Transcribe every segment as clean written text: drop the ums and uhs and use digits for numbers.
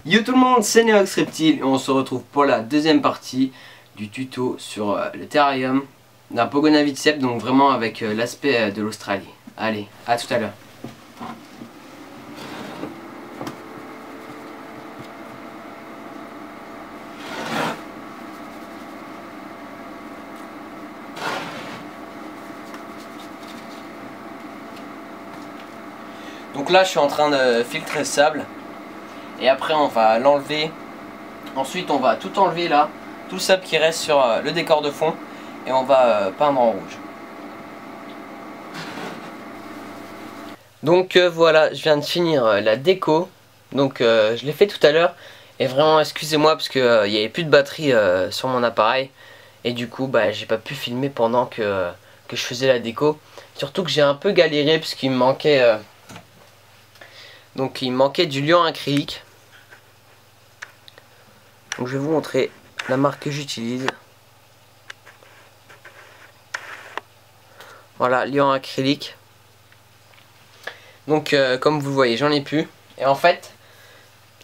Yo tout le monde, c'est Neox Reptile et on se retrouve pour la deuxième partie du tuto sur le terrarium d'un Pogonavicep, donc vraiment avec l'aspect de l'Australie. Allez, à tout à l'heure. Donc là je suis en train de filtrer le sable et après on va l'enlever. Ensuite on va tout enlever là, tout le sable qui reste sur le décor de fond, et on va peindre en rouge. Donc voilà, je viens de finir la déco. Donc je l'ai fait tout à l'heure et vraiment excusez-moi parce que il n'y avait plus de batterie sur mon appareil et du coup bah j'ai pas pu filmer pendant que je faisais la déco. Surtout que j'ai un peu galéré parce qu'il me manquait du liant acrylique. Donc je vais vous montrer la marque que j'utilise. Voilà, liant acrylique. Donc comme vous le voyez, j'en ai plus. Et en fait,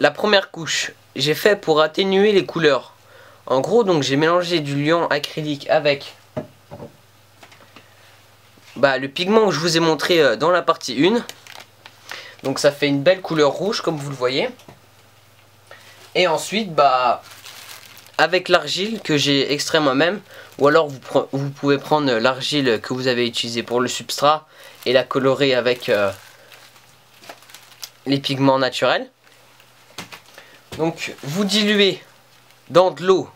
la première couche, j'ai fait pour atténuer les couleurs. En gros, donc j'ai mélangé du liant acrylique avec le pigment que je vous ai montré dans la partie 1. Donc ça fait une belle couleur rouge comme vous le voyez. Et ensuite avec l'argile que j'ai extrait moi-même, ou alors vous pouvez prendre l'argile que vous avez utilisée pour le substrat et la colorer avec les pigments naturels. Donc vous diluez dans de l'eau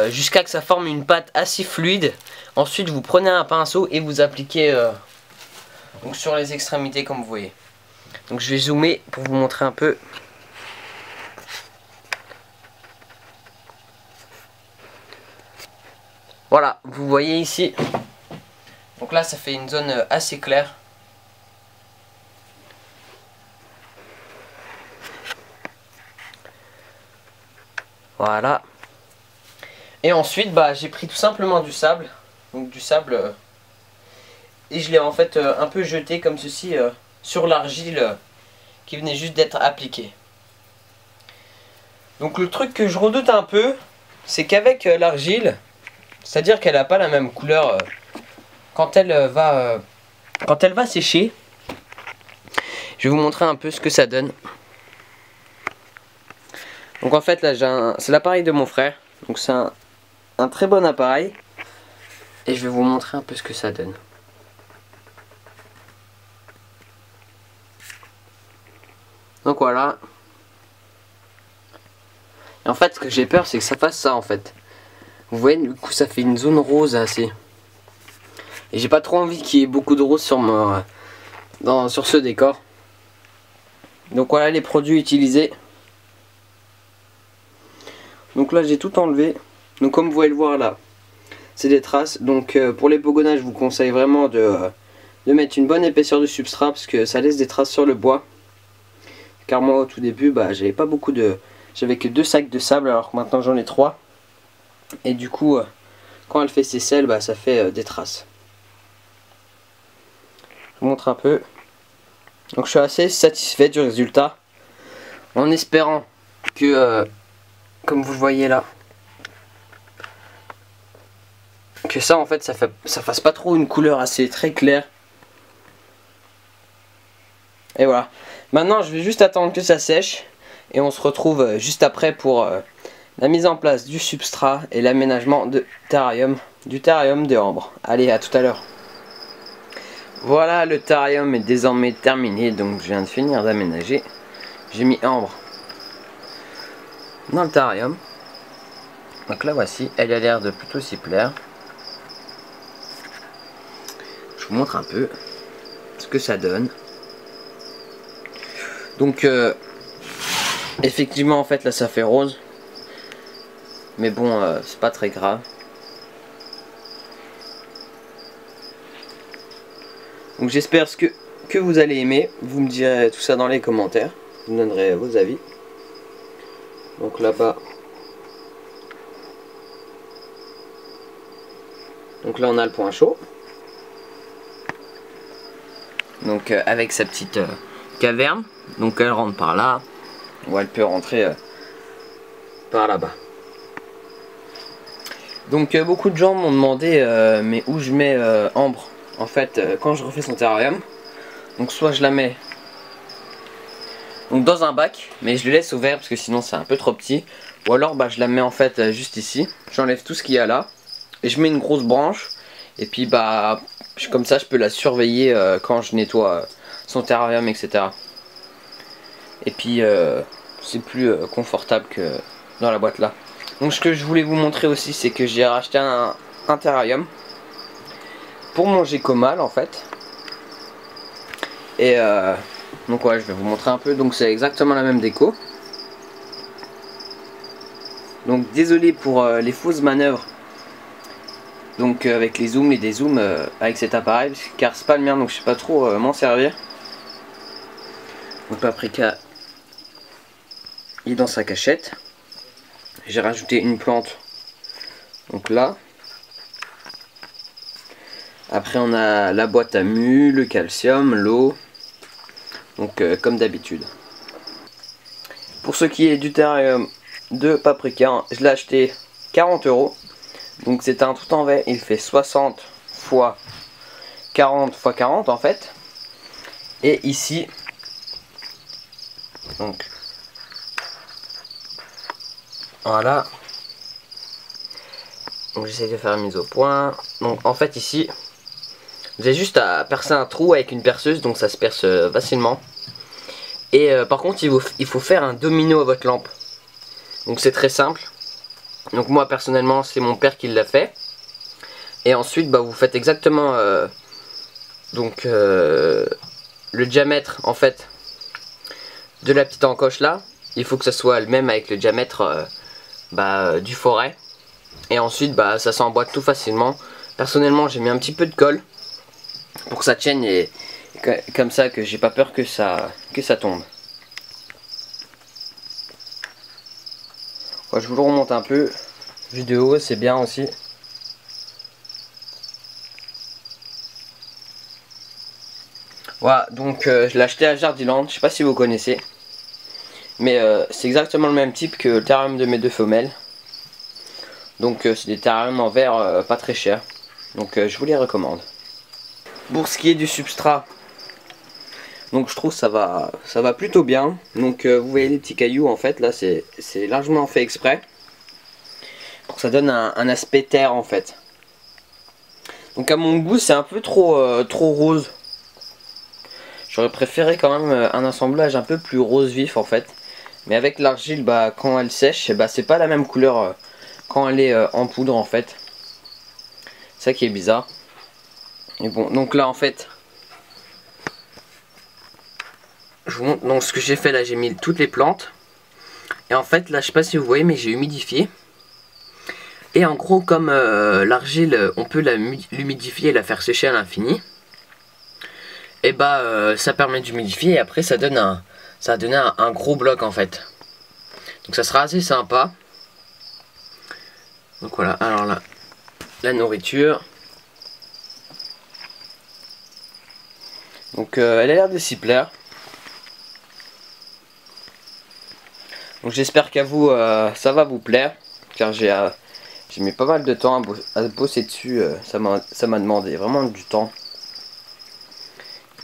jusqu'à que ça forme une pâte assez fluide. Ensuite vous prenez un pinceau et vous appliquez donc sur les extrémités comme vous voyez. Donc je vais zoomer pour vous montrer un peu. Voilà, vous voyez ici. Donc là ça fait une zone assez claire. Voilà. Et ensuite j'ai pris tout simplement du sable. Donc du sable et je l'ai en fait un peu jeté comme ceci sur l'argile qui venait juste d'être appliquée. Donc le truc que je redoute un peu, c'est qu'avec l'argile, c'est-à-dire qu'elle n'a pas la même couleur quand elle va sécher. Je vais vous montrer un peu ce que ça donne. Donc en fait là c'est l'appareil de mon frère. Donc c'est un très bon appareil. Et je vais vous montrer un peu ce que ça donne. Donc voilà. Et en fait ce que j'ai peur c'est que ça fasse ça en fait. Vous voyez du coup ça fait une zone rose assez. Et j'ai pas trop envie qu'il y ait beaucoup de rose sur ce décor. Donc voilà les produits utilisés. Donc là j'ai tout enlevé. Donc comme vous pouvez le voir là, c'est des traces. Donc pour les pogonnages je vous conseille vraiment de mettre une bonne épaisseur de substrat parce que ça laisse des traces sur le bois. Car moi au tout début j'avais pas beaucoup j'avais que 2 sacs de sable alors que maintenant j'en ai 3. Et du coup quand elle fait ses selles ça fait des traces. Je vous montre un peu. Donc je suis assez satisfait du résultat. En espérant que comme vous le voyez là, que ça en fait ça fasse pas trop une couleur assez très claire. Et voilà. Maintenant je vais juste attendre que ça sèche et on se retrouve juste après pour la mise en place du substrat et l'aménagement du terrarium de Ambre. Allez, à tout à l'heure. Voilà, le terrarium est désormais terminé, donc je viens de finir d'aménager. J'ai mis Ambre dans le terrarium. Donc là voici, elle a l'air de plutôt s'y plaire. Je vous montre un peu ce que ça donne. Donc effectivement en fait là ça fait rose. Mais bon c'est pas très grave. Donc j'espère que vous allez aimer. Vous me direz tout ça dans les commentaires. Vous me donnerez vos avis. Donc là-bas. Donc là on a le point chaud. Donc avec sa petite caverne. Donc elle rentre par là. ou elle peut rentrer par là-bas. Donc beaucoup de gens m'ont demandé mais où je mets Ambre en fait quand je refais son terrarium. Donc soit je la mets donc dans un bac, mais je le laisse ouvert parce que sinon c'est un peu trop petit, ou alors bah, je la mets en fait juste ici, j'enlève tout ce qu'il y a là et je mets une grosse branche et puis bah comme ça je peux la surveiller quand je nettoie son terrarium, etc. Et puis c'est plus confortable que dans la boîte là. Donc ce que je voulais vous montrer aussi, c'est que j'ai racheté un terrarium pour mon Gecomal en fait. Et donc ouais, je vais vous montrer un peu. Donc c'est exactement la même déco. Donc désolé pour les fausses manœuvres. Donc avec les zooms et dézooms avec cet appareil, car c'est pas le mien, donc je sais pas trop m'en servir. Donc Paprika il est dans sa cachette. J'ai rajouté une plante donc là. Après on a la boîte à mu, le calcium, l'eau. Donc comme d'habitude. Pour ce qui est du terrarium de Paprika, je l'ai acheté 40 €. Donc c'est un tout en verre, il fait 60 x 40 x 40 en fait. Et ici, donc voilà. Donc j'essaie de faire une mise au point. Donc en fait ici, vous avez juste à percer un trou avec une perceuse, donc ça se perce facilement. Et par contre il faut faire un domino à votre lampe. Donc c'est très simple. Donc moi personnellement c'est mon père qui l'a fait. Et ensuite bah, vous faites exactement donc le diamètre en fait de la petite encoche là. Il faut que ça soit le même avec le diamètre du forêt. Et ensuite bah, ça s'emboîte tout facilement. Personnellement j'ai mis un petit peu de colle pour que ça tienne et comme ça que j'ai pas peur que ça tombe. Ouais, je vous le remonte un peu. Vidéo c'est bien aussi. Voilà, donc je l'ai acheté à Jardiland, je sais pas si vous connaissez. Mais c'est exactement le même type que le terrarium de mes deux femelles. Donc c'est des terrariums en verre pas très chers. Donc je vous les recommande. Pour ce qui est du substrat, donc je trouve ça va plutôt bien. Donc vous voyez les petits cailloux en fait, là c'est largement fait exprès. Pour que ça donne un aspect terre en fait. Donc à mon goût c'est un peu trop rose. J'aurais préféré quand même un assemblage un peu plus rose vif en fait. Mais avec l'argile, bah, quand elle sèche, bah, c'est pas la même couleur quand elle est en poudre en fait. C'est ça qui est bizarre. Et bon, donc là en fait, je vous montre donc ce que j'ai fait là, j'ai mis toutes les plantes. Et en fait là, je sais pas si vous voyez, mais j'ai humidifié. Et en gros, comme l'argile, on peut l'humidifier et la faire sécher à l'infini. Et bah ça permet d'humidifier et après ça donne un gros bloc en fait. Donc ça sera assez sympa. Donc voilà, alors là, la nourriture. Donc elle a l'air de s'y plaire. Donc j'espère qu'à vous ça va vous plaire. Car j'ai mis pas mal de temps à bosser dessus. Ça m'a demandé vraiment du temps.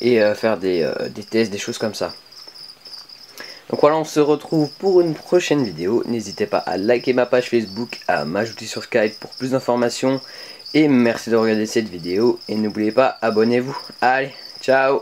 Et faire des tests, des choses comme ça. Donc voilà, on se retrouve pour une prochaine vidéo. N'hésitez pas à liker ma page Facebook, à m'ajouter sur Skype pour plus d'informations. Et merci de regarder cette vidéo. Et n'oubliez pas, abonnez-vous. Allez, ciao!